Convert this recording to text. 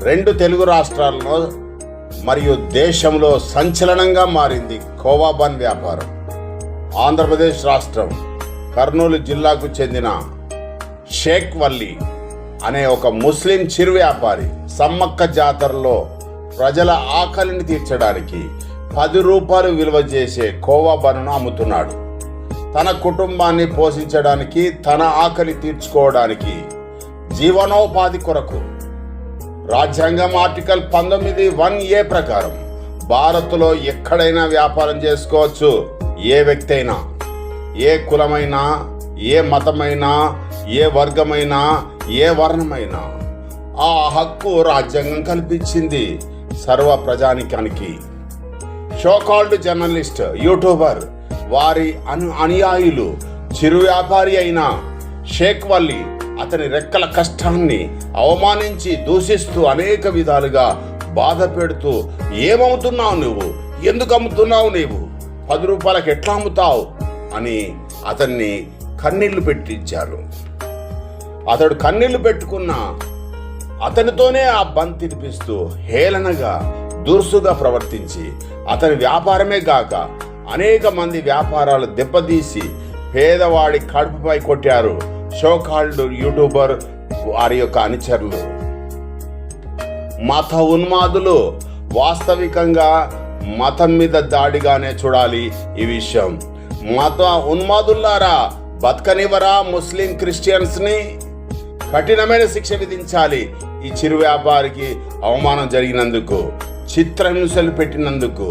రెండు తెలుగు రాష్ట్రాల్లో మరియు దేశంలో సంచలనంగా మారింది కోవా బన్ వ్యాపారం. ఆంధ్రప్రదేశ్ రాష్ట్రం కర్నూలు జిల్లాకు చెందిన షేక్ వల్లి అనే ఒక ముస్లిం చిరు వ్యాపారి సమ్మక్క జాతరలో ప్రజల ఆకలిని తీర్చడానికి 10 రూపాయలు విలువ చేసే కోవా బన్ను అమ్ముతున్నాడు. తన కుటుంబాన్ని పోషించడానికి, తన ఆకలి తీర్చుకోవడానికి, జీవనోపాధి కొరకు రాజ్యాంగం ఆర్టికల్ 19(1)(a) ప్రకారం భారత్లో ఎక్కడైనా వ్యాపారం చేసుకోవచ్చు. ఏ వ్యక్తి అయినా, ఏ కులమైనా, ఏ మతమైనా, ఏ వర్గమైనా, ఏ వర్ణమైనా ఆ హక్కు రాజ్యాంగం కల్పించింది సర్వ ప్రజానికానికి. షోకాల్డ్ జర్నలిస్ట్, యూట్యూబర్, వారి అనుయాయులు చిరు వ్యాపారి అయిన షేక్ వల్లి అతని రెక్కల కష్టాన్ని అవమానించి దూషిస్తూ అనేక విధాలుగా బాధ పెడుతూ, ఏమవుతున్నావు నువ్వు, ఎందుకు అమ్ముతున్నావు, నీవు 10 రూపాయలకు ఎట్లా అమ్ముతావు అని అతన్ని కన్నీళ్లు పెట్టించారు. అతడు కన్నీళ్లు పెట్టుకున్న అతనితోనే ఆ బన్ తినిపిస్తూ హేళనగా దురుసుగా ప్రవర్తించి అతని వ్యాపారమే గాక అనేక మంది వ్యాపారాలు దెబ్బతీసి పేదవాడి కడుపుపై కొట్టారు షోకాల్డ్ యూట్యూబర్ వారి యొక్క అనుచరులు. మత ఉన్మాదులు. వాస్తవికంగా మతం మీద దాడిగానే చూడాలి ఈ విషయం. మత ఉన్మాదుల్లారా, బతకనివరా ముస్లిం క్రిస్టియన్స్ ని? కఠినమైన శిక్ష విధించాలి ఈ చిరు వ్యాపారికి అవమానం జరిగినందుకు, చిత్రహింసలు పెట్టినందుకు.